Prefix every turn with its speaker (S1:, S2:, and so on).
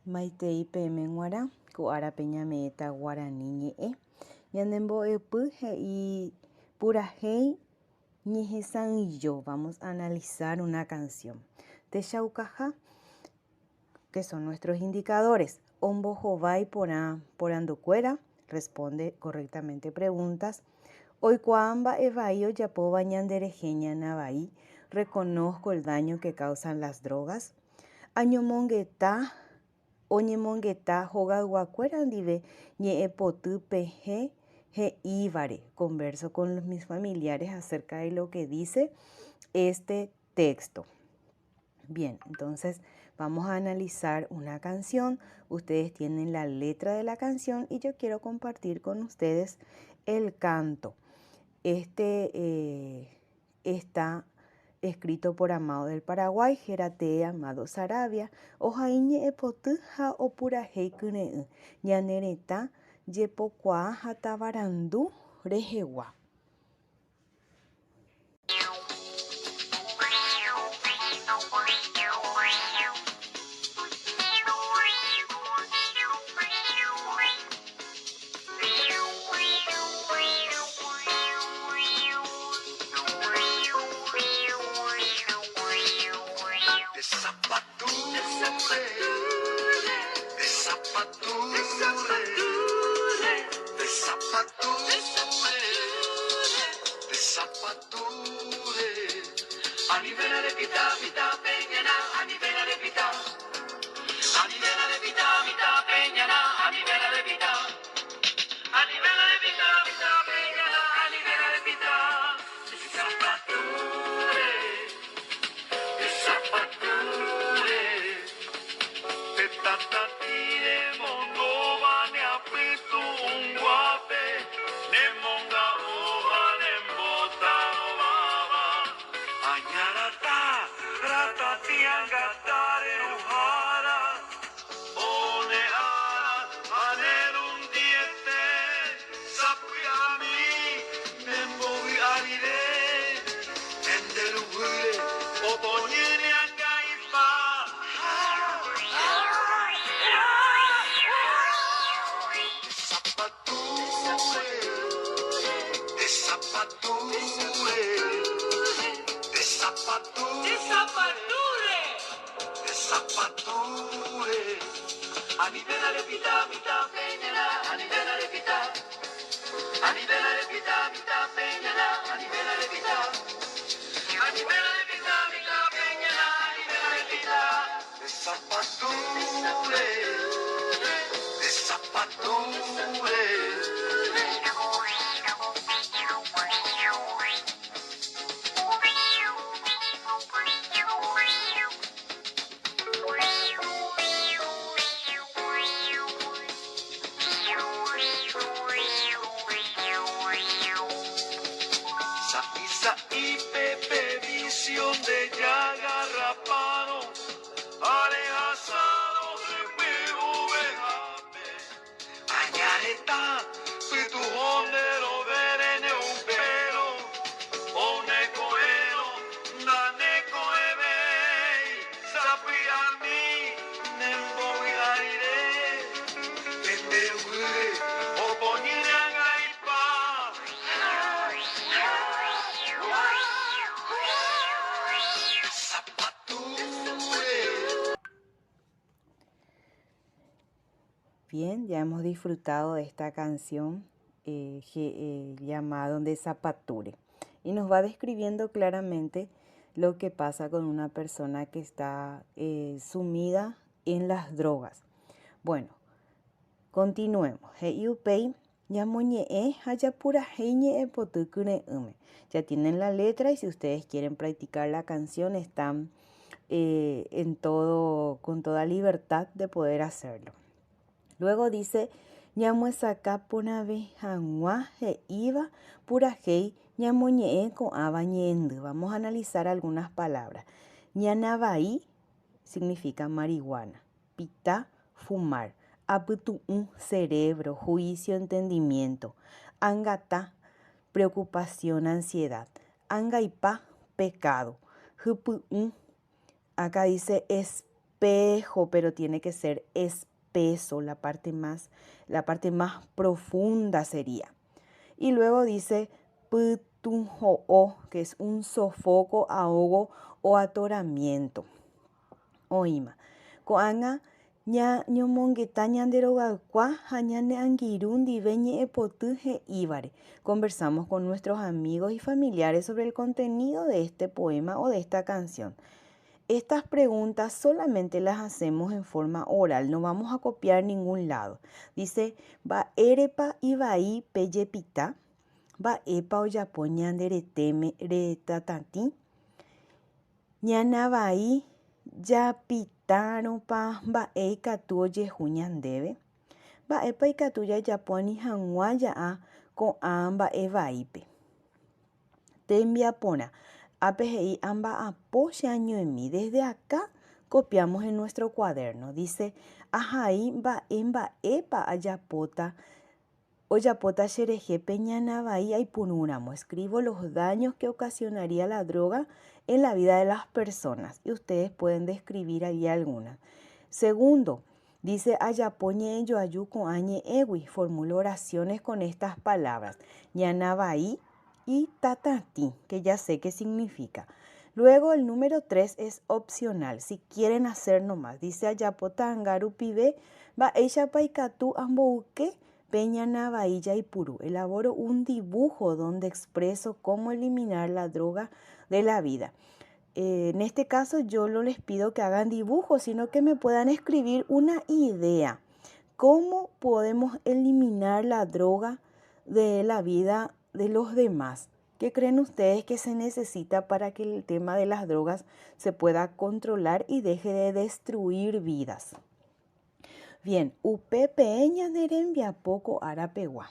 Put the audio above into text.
S1: Maitei pemenguara kuara peñameeta guarani ñe'ẽ ñanembo'epy he'i purahei ñehesãijo. Vamos a analizar una canción. Techaukaha, que son nuestros indicadores. Ombohovái porandokuéra, responde correctamente preguntas. Oikuaa mba'evai ojapóva ñanderehe ñanavai, reconozco el daño que causan las drogas. Oñemongeta hogayguakuéra ndive ñe'ẽpoty pehe he'ívare. Converso con mis familiares acerca de lo que dice este texto. Bien, entonces vamos a analizar una canción. Ustedes tienen la letra de la canción y yo quiero compartir con ustedes el canto. Está escrito por Amado del Paraguay, Jerate Amado Sarabia. Ohai ñe'ẽpoty ha opurahéi kyre'ỹ. Ñanereta jepokuaa ha tavarandu rehegua. Bien, ya hemos disfrutado de esta canción llamada De Zapature y nos va describiendo claramente lo que pasa con una persona que está sumida en las drogas. Bueno, continuemos. Ya tienen la letra y si ustedes quieren practicar la canción están con toda libertad de poder hacerlo. Luego dice, ñamuesaka ponave hangua he iba purahei ñamoñe'e ko'ava ñe'endy. Vamos a analizar algunas palabras. Ñanavai significa marihuana. Pita, fumar. Apytu'u, cerebro, juicio, entendimiento. Angata, preocupación, ansiedad. Angaipa, pecado. Hypy'u, acá dice espejo, pero tiene que ser espeso, la parte más profunda sería. Y luego dice putunho'o, que es un sofoco, ahogo o atoramiento. Oima. Ko'ág̃a ñañomongeta ñanderogakua ha ñaneangirũ ndive ñe'ẽpoty he'ívare. Conversamos con nuestros amigos y familiares sobre el contenido de este poema o de esta canción. Estas preguntas solamente las hacemos en forma oral, no vamos a copiar ningún lado. Dice, ba'érepa ivai pejepita, ba'épa ojapo ñandereteme retatãti, ñanavai japitãrópa mba'e ikatu ojehu ñandéve, mba'épa ikatu jajapo ani hag̃ua ja'a ko'ã mba'evaípe. Tembiaporã. APGI amba'apo cheañoimi. Desde acá copiamos en nuestro cuaderno. Dice, ahai mba'épa ojapóta cherehépe ñanavai aipurúramo. Escribo los daños que ocasionaría la droga en la vida de las personas. Y ustedes pueden describir ahí algunas. Segundo, dice ayapo ñe'ẽjoaju ko'ã ñe'ẽgui. Formulo oraciones con estas palabras. Ñanavai y tatati, que ya sé qué significa. Luego el número 3 es opcional, si quieren hacer nomás. Dice ayapota angarupive, mba'éichapa ikatu ambouke pe ñanavai jaipuru. Elaboro un dibujo donde expreso cómo eliminar la droga de la vida. En este caso yo no les pido que hagan dibujos, sino que me puedan escribir una idea. ¿Cómo podemos eliminar la droga de la vida de los demás? ¿Qué creen ustedes que se necesita para que el tema de las drogas se pueda controlar y deje de destruir vidas? Bien, upe ñanderembiapo ko'ára pegua.